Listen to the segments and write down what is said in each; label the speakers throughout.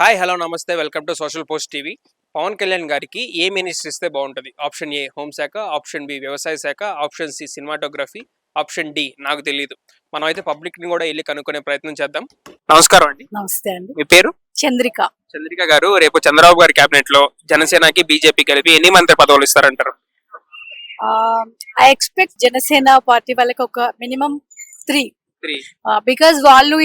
Speaker 1: Hi hello నమస్తే welcome to social post TV. Pawan Kalyan గారికి ఏ మినిస్టర్ ఇస్తే బాగుంటుంది? ఆప్షన్ ఏ హోంశాఖ, ఆప్షన్ బి వ్యవసాయ శాఖ, option C cinematography, option D నాకు తెలియదు. మనం అయితే పబ్లిక్ ని కూడా వెళ్ళి కనుక్కునే ప్రయత్నం చేద్దాం. నమస్కారం అండి.
Speaker 2: నమస్తే అండి.
Speaker 1: మీ పేరు?
Speaker 2: చంద్రిక.
Speaker 1: చంద్రిక గారు, రేపు చంద్రబాబు గారి కేబినెట్ లో జనసేనకి బీజేపీ కలిపి ఎన్ని మంత్రి పదవులు ఇస్తారంటారు?
Speaker 2: ఐ ఎక్స్పెక్ట్ జనసేన పార్టీ వాళ్ళకి ఒక మినిమం 3
Speaker 1: 3.
Speaker 2: బికాస్ వాళ్ళు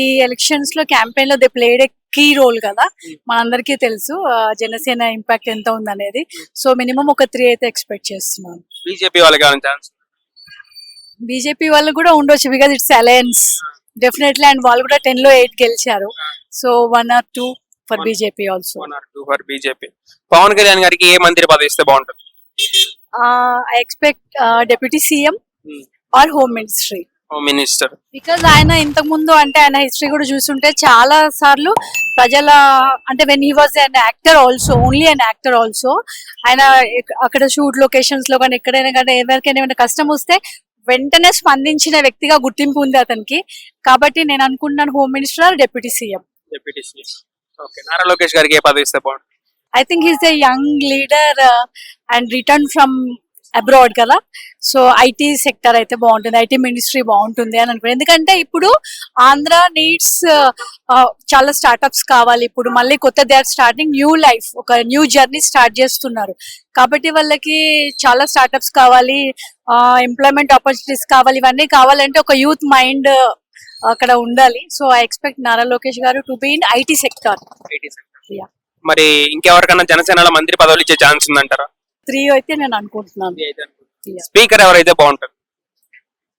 Speaker 2: ఈ ఎలక్షన్స్ లో క్యాంపెయిన్ లో they played a key role కదా, మనందరికీ తెలుసు జనసేన ఇంపాక్ట్ ఎంత ఉందనేది. సో మినిమం ఒక 3 అయితే ఎక్స్పెక్ట్ చేస్తున్నాను.
Speaker 1: బీజేపీ వాళ్ళకి ఏమైనా ఛాన్స్?
Speaker 2: బీజేపీ వాళ్ళు కూడా ఉండొచ్చు because it's alliance definitely, and వాళ్ళు కూడా 10 లో 8 గెలిచారు. So 1 or 2 for BJP also.
Speaker 1: 1 or 2 for BJP. Pawan Kalyan గారికి ఏ మంత్రి పదవి ఇస్తే బాగుంటుంది?
Speaker 2: I expect deputy CM or home ministry.
Speaker 1: Home minister.
Speaker 2: Because ఆయన ఇంతకు ముందు అంటే ఆయన హిస్టరీ కూడా చూస్తుంటే చాలా సార్లు ప్రజల అంటే when he was an actor also, only an actor also, ఆయన అక్కడ షూట్ లొకేషన్స్ లో కానీ ఎక్కడైనా కానీ ఎవరికైనా ఏమైనా కష్టం వస్తే వెంటనే స్పందించిన వ్యక్తిగా గుర్తింపు ఉంది అతనికి. కాబట్టి నేను అనుకుంటున్నాను home minister or deputy CM.
Speaker 1: Deputy CM. Okay. Nara Lokesh గారికి ఏ పదవి ఇస్తే బాగుంటుంది?
Speaker 2: I think he's a young leader and return from abroad కదా, సో ఐటీ సెక్టర్ అయితే బాగుంటుంది, ఐటీ మినిస్ట్రీ బాగుంటుంది అని అనుకుంటున్నాను. ఎందుకంటే ఇప్పుడు ఆంధ్ర నీడ్స్ చాలా స్టార్ట్అప్స్ కావాలి. ఇప్పుడు మళ్ళీ కొత్త they are starting new life, ఒక న్యూ జర్నీ స్టార్ట్ చేస్తున్నారు. కాబట్టి వాళ్ళకి చాలా స్టార్ట్అప్స్ కావాలి, ఎంప్లాయ్మెంట్ ఆపర్చునిటీస్ కావాలి. ఇవన్నీ కావాలంటే ఒక యూత్ మైండ్ అక్కడ ఉండాలి. So I expect Nara Lokesh garu to be in IT sector.
Speaker 1: మరి ఇంకెవరికైనా జనసేనలో మంత్రి పదవులు ఇచ్చే ఛాన్స్ ఉందంటారా?
Speaker 2: 3 అయితే నేను అనుకుంటున్నాను.
Speaker 1: స్పీకర్ ఎవరైతే బాగుంటారు?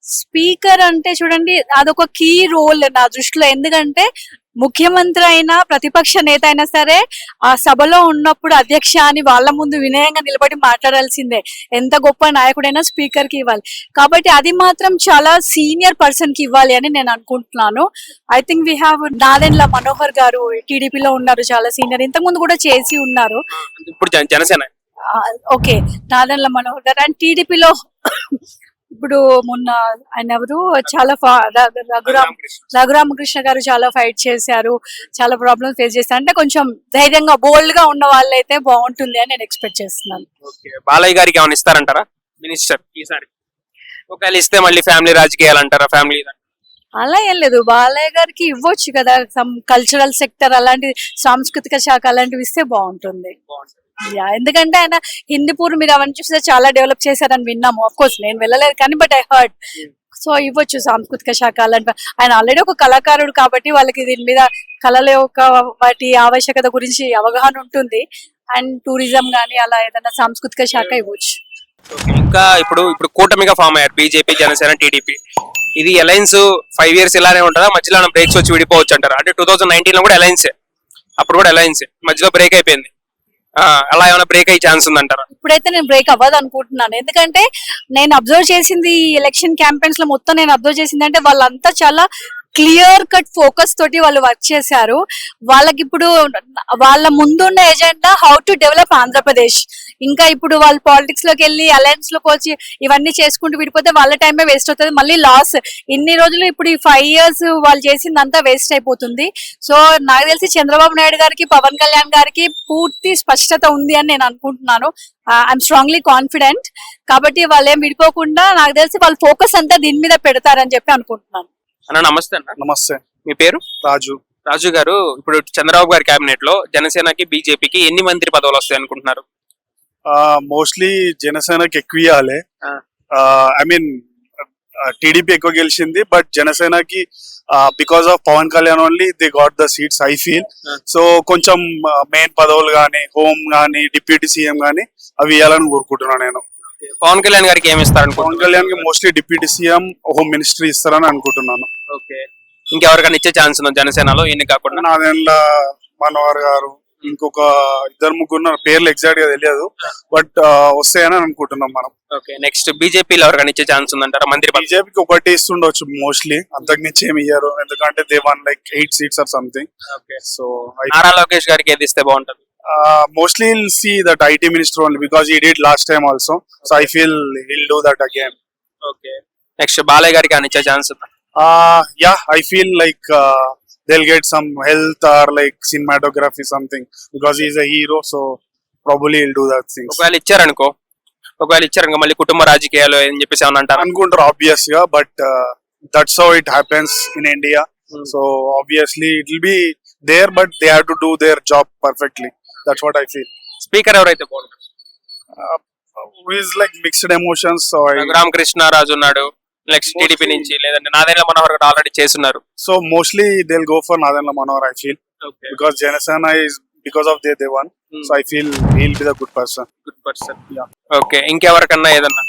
Speaker 2: స్పీకర్ అంటే చూడండి, అదొక కీ రోల్ నా దృష్టిలో. ఎందుకంటే ముఖ్యమంత్రి అయినా ప్రతిపక్ష నేత అయినా సరే ఆ సభలో ఉన్నప్పుడు అధ్యక్ష అని వాళ్ళ ముందు వినయంగా నిలబడి మాట్లాడాల్సిందే. ఎంత గొప్ప నాయకుడైనా స్పీకర్ కి ఇవ్వాలి. కాబట్టి అది మాత్రం చాలా సీనియర్ పర్సన్ కి ఇవ్వాలి అని నేను అనుకుంటున్నాను. I think we have Nadendla Manohar గారు టీడీపీలో ఉన్నారు, చాలా సీనియర్, ఇంతకు ముందు కూడా చేసి ఉన్నారు.
Speaker 1: ఇప్పుడు జనసేన.
Speaker 2: ఓకే, నాదెండ్ల మనోహర్ గారు. అండ్ టీడీపీలో ఇప్పుడు మొన్న ఆయన ఎవరు చాలా రఘురామకృష్ణ గారు చాలా ఫైట్ చేశారు, చాలా ప్రాబ్లమ్స్ ఫేస్ చేశారు. అంటే కొంచెం ధైర్యంగా బోల్డ్ గా ఉన్న వాళ్ళైతే బాగుంటుంది అని నేను ఎక్స్పెక్ట్ చేస్తున్నాను.
Speaker 1: బాలయ్య గారికి ఏమైనా ఇస్తారంటారా మినిస్టర్ ఈసారి? ఒకవేళ ఇస్తే మళ్ళీ ఫ్యామిలీ రాజకీయాలు అంటారా? ఫ్యామిలీ
Speaker 2: అలా ఏం లేదు, బాలయ్య గారికి ఇవ్వచ్చు కదా, సమ్ కల్చరల్ సెక్టర్ అలాంటి సాంస్కృతిక శాఖ అలాంటివి ఇస్తే బాగుంటుంది. ఎందుకంటే ఆయన హిందీపూర్ మీరు అవన్నీ చూస్తే చాలా డెవలప్ చేశారని విన్నాము. ఆఫ్ కోర్స్ నేను వెళ్ళలేదు కానీ బట్ ఐ హర్డ్. సో ఇవ్వచ్చు సాంస్కృతిక శాఖ అలాంటి. ఆయన ఆల్రెడీ ఒక కళాకారుడు కాబట్టి వాళ్ళకి దీని మీద కళల యొక్క వాటి ఆవశ్యకత గురించి అవగాహన ఉంటుంది. అండ్ టూరిజం గానీ అలా ఏదైనా సాంస్కృతిక శాఖ ఇవ్వచ్చు.
Speaker 1: ఇంకా ఇప్పుడు కూటమిగా ఫామ్ అయ్యారు బీజేపీ, జనసేన, టీడీపీ. ఇది అలయన్స్ 5 years ఇలానే ఉంటుందా? మధ్యలో బ్రేక్స్ వచ్చి విడిపోవచ్చు అంటారు? అంటే 2019 లో కూడా అలయన్సే, అప్పుడు కూడా అలయన్సే, మధ్యలో బ్రేక్ అయిపోయింది. అలా ఏమైనా బ్రేక్ అయ్యే ఛాన్స్ ఉందంటారా?
Speaker 2: ఇప్పుడైతే నేను బ్రేక్ అవ్వదు అనుకుంటున్నాను. ఎందుకంటే నేను అబ్జర్వ్ చేసింది ఎలక్షన్ క్యాంపెయిన్స్ లో మొత్తం నేను అబ్జర్వ్ చేసింది అంటే వాళ్ళంతా చాలా క్లియర్ కట్ ఫోకస్ తోటి వాళ్ళు వర్క్ చేశారు. వాళ్ళకి ఇప్పుడు వాళ్ళ ముందున్న agenda how to develop Andhra Pradesh. ఇంకా ఇప్పుడు వాళ్ళు పాలిటిక్స్ లోకి వెళ్ళి అలయన్స్ లోకి వచ్చి ఇవన్నీ చేసుకుంటూ విడిపోతే వాళ్ళ టైమే వేస్ట్ అవుతుంది, మళ్ళీ లాస్. ఇన్ని రోజులు ఇప్పుడు ఈ 5 years వాళ్ళు చేసిందంతా వేస్ట్ అయిపోతుంది. సో నాకు తెలిసి చంద్రబాబు నాయుడు గారికి, పవన్ కళ్యాణ్ గారికి పూర్తి స్పష్టత ఉంది అని నేను అనుకుంటున్నాను. I'm strongly confident. కాబట్టి వాళ్ళు ఏం విడిపోకుండా నాకు తెలిసి వాళ్ళ ఫోకస్ అంతా దీని మీద పెడతారని చెప్పి అనుకుంటున్నాను.
Speaker 1: అన్న నమస్తే. అన్న
Speaker 3: నమస్తే.
Speaker 1: మీ పేరు?
Speaker 3: రాజు.
Speaker 1: రాజు గారు, ఇప్పుడు చంద్రబాబు గారి కేబినెట్ లో జనసేనకి, బీజేపీకి ఎన్ని మంత్రి పదవులు వస్తాయి అనుకుంటున్నారు?
Speaker 3: మోస్ట్లీ జనసేనకి ఎక్కువ ఇవ్వాలి. ఐ మీన్ టీడీపీ ఎక్కువ గెలిచింది, బట్ జనసేనకి because of Pawan Kalyan only they got the seats I feel. So కొంచెం మెయిన్ పదవులు గానీ, హోమ్ గానీ, డిప్యూటీ సీఎం గానీ అవి ఇవ్వాలని కోరుకుంటున్నాను నేను.
Speaker 1: పవన్ కళ్యాణ్ గారికి ఏమి ఇస్తారు?
Speaker 3: పవన్ కళ్యాణ్ కి mostly deputy CM, home ministry ఇస్తారని అనుకుంటున్నాను.
Speaker 1: ఓకే. ఇంకెవరికైనా ఇచ్చే ఛాన్స్ ఉందా జనసేనలో ఈయన కాకుండా?
Speaker 3: నాదెండ్ల మనోహర్ గారు, ఇంకొక 2-3 పేర్లు ఎగ్జాక్ట్ గా తెలియదు, బట్ వస్తాయని అనుకుంటున్నాం మనం.
Speaker 1: ఓకే. నెక్స్ట్ బీజేపీలో ఎవరికైనా ఇచ్చే ఛాన్స్ ఉందంటారా మంత్రి?
Speaker 3: బీజేపీకి ఒకటి ఇస్తుండొచ్చు మోస్ట్లీ, అంతకు మించి ఏమి ఇయ్యారు. ఎందుకంటే they one like 8 seats or something.
Speaker 1: Okay.
Speaker 3: So
Speaker 1: Nara Lokesh గారికి ఏది ఇస్తే బాగుంటుంది?
Speaker 3: mostly he'll see that IT minister only because he did last time also. So I feel he'll do that again.
Speaker 1: Okay. Next Balayya గారికి అని ఇచ్చే ఛాన్స్ ఉందా?
Speaker 3: Yeah, I feel like they'll get some health or like cinematography something because he's a hero, so probably he'll do that things.
Speaker 1: ఒకవేళ ఇచ్చారనుకో మళ్ళీ కుటుంబ రాజకీయాలు అని చెప్పేసి ఏమన్నా అంటారు
Speaker 3: అనుకుంటారు obvious గా, but that's how it happens in India. So obviously it will be there, but they have to do their job perfectly. That's what I feel.
Speaker 1: Speaker ఎవరైతే బాగుంటారు
Speaker 3: Is like mixed emotions, so
Speaker 1: Ramakrishna Raju ఉన్నాడు next TDP నుంచి లేదంటే నాదేళ్ల మనోహర్ గారు already చేస్తున్నారు
Speaker 3: so mostly they'll go for Nadella Manohar, I feel, because Janasena is because of they won. So I feel he'll be the good person.
Speaker 1: Good person
Speaker 3: Yeah.
Speaker 1: Okay ఇంకెవరికన్నా ఏదన్నా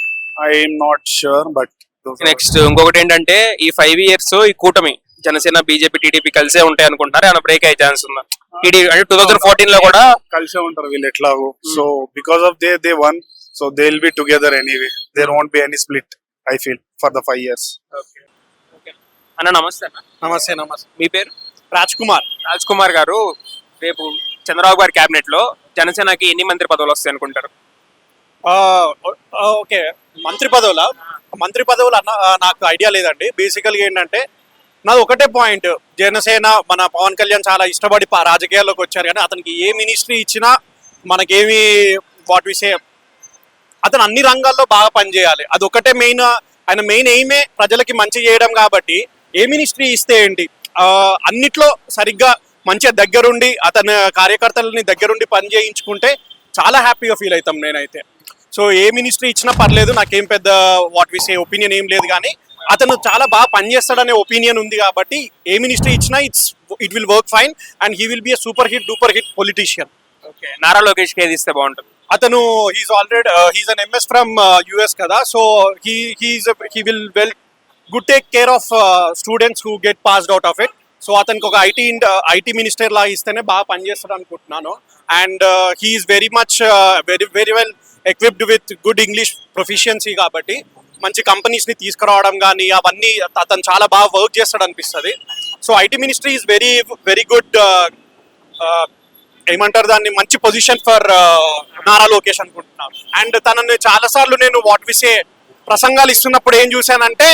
Speaker 3: I am not sure, but those are-
Speaker 1: next ఇంకొకటి ఏంటంటే ఈ 5 years ఈ కూటమి Janasena BJP TDP కలిసే ఉంటాయి అనుకుంటున్నారు ఏమైనా బ్రేక్ అయ్యే ఛాన్స్ ఉందా టీడీపీ అంటే 2014 లో కూడా
Speaker 3: కలిసే ఉంటారు వీళ్ళు ఎట్లాగో. So because of they won, so they'll be together anyway. There won't be any split, I feel, for the 5 years.
Speaker 1: అన్న నమస్తే అన్న
Speaker 4: నమస్తే
Speaker 1: మీ పేరు
Speaker 4: రాజ్ కుమార్.
Speaker 1: రాజ్ కుమార్ గారు రేపు చంద్రబాబు గారి కేబినెట్ లో జనసేనకి ఎన్ని మంత్రి పదవులు వస్తాయి అనుకుంటారు
Speaker 4: ఓకే, మంత్రి పదవులు అన్న నాకు ఐడియా లేదండి. బేసికల్గా ఏంటంటే నాది ఒకటే పాయింట్, జనసేన మన పవన్ కళ్యాణ్ చాలా ఇష్టపడి రాజకీయాల్లోకి వచ్చారు, కానీ అతనికి ఏ మినిస్ట్రీ ఇచ్చినా మనకేమి వాట్ వి సే అతను అన్ని రంగాల్లో బాగా పనిచేయాలి. అది ఒకటే మెయిన్, ఆయన మెయిన్ ఎయిమే ప్రజలకి మంచి చేయడం. కాబట్టి ఏ మినిస్ట్రీ ఇస్తే ఏంటి, అన్నిట్లో సరిగ్గా మంచిగా దగ్గరుండి అతని కార్యకర్తలని దగ్గరుండి పని చేయించుకుంటే చాలా హ్యాపీగా ఫీల్ అవుతాం నేనైతే. సో ఏ మినిస్ట్రీ ఇచ్చినా పర్లేదు, నాకేం పెద్ద వాట్ వి సే ఒపీనియన్ ఏం లేదు, కానీ అతను చాలా బాగా పనిచేస్తాడనే ఒపీనియన్ ఉంది. కాబట్టి ఏ మినిస్ట్రీ ఇచ్చినా it will work fine and he will be a super hit politician.
Speaker 1: Okay Nara Lokesh కి ఏది ఇస్తే బాగుంటుంది
Speaker 4: అతను he's an MS from US కదా, so he will good take care of students who get passed out of it. So అతనికి ఒక IT minister లా ఇస్తేనే బాగా పనిచేస్తాడు అనుకుంటున్నాను. And he's very much very well equipped with good English proficiency, కాబట్టి మంచి కంపెనీస్ ని తీసుకురావడం కానీ అవన్నీ అతను చాలా బాగా వర్క్ చేస్తాడు అనిపిస్తుంది. So IT ministry is very very good, ఏమంటారు దాన్ని, మంచి పొజిషన్ ఫర్ నారా లోకేష్ అనుకుంటున్నాను. అండ్ తనని చాలాసార్లు నేను వాట్ వి సే ప్రసంగాలు ఇస్తున్నప్పుడు ఏం చూశానంటే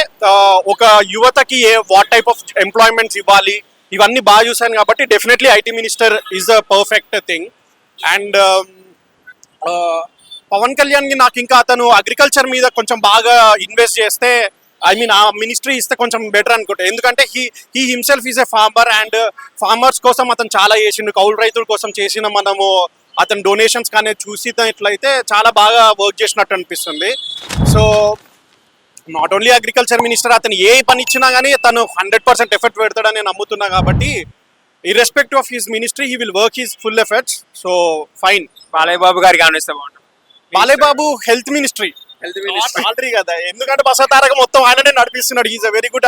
Speaker 4: ఒక యువతకి వాట్ టైప్ ఆఫ్ ఎంప్లాయ్మెంట్స్ ఇవ్వాలి ఇవన్నీ బాగా చూశాను. కాబట్టి definitely IT minister is a perfect thing. And Pawan Kalyan కి నాకు ఇంకా అతను అగ్రికల్చర్ మీద కొంచెం బాగా ఇన్వెస్ట్ చేస్తే, ఐ మీన్ ఆ మినిస్ట్రీ ఇస్తే కొంచెం బెటర్ అనుకుంటా. ఎందుకంటే he himself is a farmer and farmers కోసం అతను చాలా చేసిండు, కౌలు రైతుల కోసం చేసిన మనము అతను డొనేషన్స్ కానీ చూసినట్లయితే చాలా బాగా వర్క్ చేసినట్టు అనిపిస్తుంది. So not only agriculture minister, అతను ఏ పని ఇచ్చినా కానీ తను 100% ఎఫర్ట్ పెడతాడని నేను నమ్ముతున్నా. కాబట్టి irrespective of his ministry he will work his full efforts. So fine.
Speaker 1: Balayya Babu గారికి ఆలోచిస్తే బాగుంటుంది
Speaker 4: Balayya Babu health ministry already కదా, ఎందుకంటే బసతారక మొత్తం ఆయననే నడిపిస్తున్నాడు. Is a very good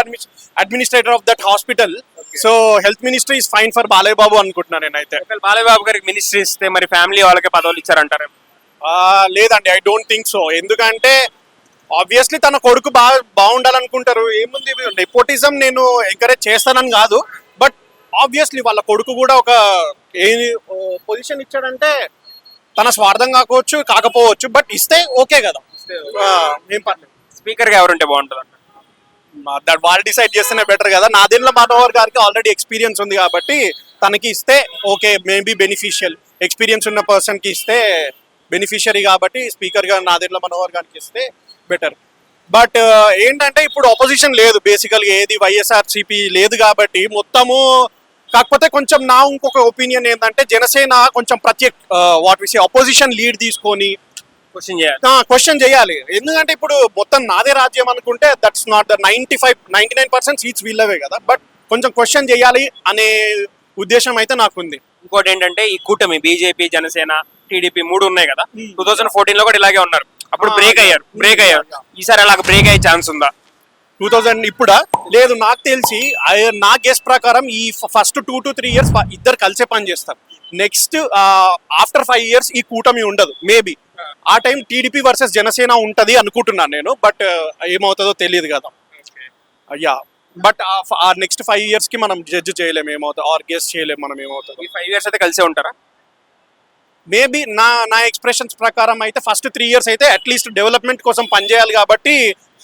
Speaker 4: administrator of that hospital. So health ministry is fine for Balayya Babu అనుకుంటున్నాను నేనైతే.
Speaker 1: బాలయ్య బాబు గారికి మినిస్ట్రీ ఇస్తే మరి ఫ్యామిలీ వాళ్ళకి పదవులు ఇచ్చారంటారు
Speaker 4: లేదండి, ఐ డోంట్ థింక్ సో. ఎందుకంటే ఆబ్వియస్లీ తన కొడుకు బాగుండాలనుకుంటారు. ఏముంది, నెపోటిజం నేను ఎంకరేజ్ చేస్తానని కాదు, బట్ ఆబ్వియస్లీ వాళ్ళ కొడుకు కూడా ఒక ఏ పొజిషన్ ఇచ్చాడంటే తన స్వార్థం కాకపోవచ్చు, బట్ ఇస్తే ఓకే కదా, ఏం పర్లేదు.
Speaker 1: స్పీకర్ గా ఎవరుంటే బాగుంటుంది
Speaker 4: దట్ వాళ్ళు డిసైడ్ చేస్తేనే బెటర్ కదా. నాదెండ్ల మనోహర్ గారికి ఆల్రెడీ ఎక్స్పీరియన్స్ ఉంది కాబట్టి తనకి ఇస్తే ఓకే, మేబీ బెనిఫిషియల్. ఎక్స్పీరియన్స్ ఉన్న పర్సన్ కి ఇస్తే బెనిఫిషియరీ, కాబట్టి స్పీకర్ గా నాదెండ్ల మనోహర్ గారికి ఇస్తే బెటర్. బట్ ఏంటంటే ఇప్పుడు ఆపోజిషన్ లేదు, బేసికల్గా ఏది వైఎస్ఆర్సీపీ లేదు కాబట్టి మొత్తము. కాకపోతే కొంచెం నా ఇంకొక ఒపీనియన్ ఏంటంటే జనసేన కొంచెం ప్రత్యేక what we say opposition lead తీసుకొని క్వశ్చన్ చేయాలి. ఎందుకంటే ఇప్పుడు మొత్తం నాదే రాజ్యం అనుకుంటే దట్స్ నాట్ ద 99% సీట్స్ వీళ్ళవే కదా, బట్ కొంచెం క్వశ్చన్ చేయాలి అనే ఉద్దేశం అయితే నాకుంది.
Speaker 1: ఇంకోటి ఏంటంటే ఈ కూటమి బీజేపీ జనసేన టీడీపీ 3 ఉన్నాయి కదా, 2014 లో కూడా ఇలాగే ఉన్నారు. అప్పుడు బ్రేక్ అయ్యారు. ఈసారి అలాగ బ్రేక్ అయ్యే ఛాన్స్ ఉందా?
Speaker 4: 2000 ఇప్పుడా? లేదు, నాకు తెలిసి నా గెస్ ప్రకారం ఈ ఫస్ట్ 2 to 3 years ఇద్దరు కలిసే పని చేస్తారు. నెక్స్ట్ ఆఫ్టర్ 5 years ఈ కూటమి ఉండదు. మేబీ ఆ టైం టీడీపీ వర్సెస్ జనసేన ఉంటది అనుకుంటున్నాను నేను, బట్ ఏమవుతుందో తెలియదు కదా. అయ్యా, బట్ ఆ నెక్స్ట్ 5 years కి మనం జడ్జ్ చేయలేము ఏమవుతుంది, ఆర్ గెస్ చేయలేము మనం ఏమవుతుంది.
Speaker 1: 5 years అయితే కలిసే ఉంటారా?
Speaker 4: మేబీ నా ఎక్స్ప్రెషన్స్ ప్రకారం అయితే ఫస్ట్ 3 years అయితే అట్లీస్ట్ డెవలప్మెంట్ కోసం పనిచేయాలి కాబట్టి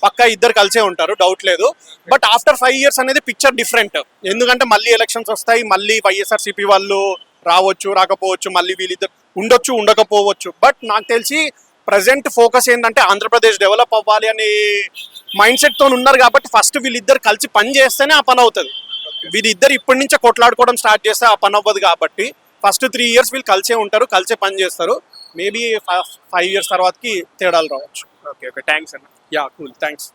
Speaker 4: పక్కా ఇద్దరు కలిసే ఉంటారు, డౌట్ లేదు. బట్ ఆఫ్టర్ 5 years అనేది పిక్చర్ డిఫరెంట్. ఎందుకంటే మళ్ళీ ఎలక్షన్స్ వస్తాయి, మళ్ళీ వైఎస్ఆర్సీపీ వాళ్ళు రావచ్చు రాకపోవచ్చు, మళ్ళీ వీళ్ళిద్దరు ఉండొచ్చు ఉండకపోవచ్చు. బట్ నాకు తెలిసి ప్రజెంట్ ఫోకస్ ఏంటంటే ఆంధ్రప్రదేశ్ డెవలప్ అవ్వాలి అనే మైండ్ సెట్ తో ఉన్నారు కాబట్టి ఫస్ట్ వీళ్ళిద్దరు కలిసి పని చేస్తేనే ఆ పని అవుతుంది. వీళ్ళిద్దరు ఇప్పటి నుంచే కొట్లాడుకోవడం స్టార్ట్ చేస్తే ఆ పని అవ్వదు కాబట్టి ఫస్ట్ 3 years వీళ్ళు కలిసే ఉంటారు, కలిసే పని చేస్తారు. మేబీ 5 years తర్వాతకి తేడాలు రావచ్చు.
Speaker 1: ఓకే ఓకే థ్యాంక్స్ అన్న.
Speaker 4: Yeah cool, thanks.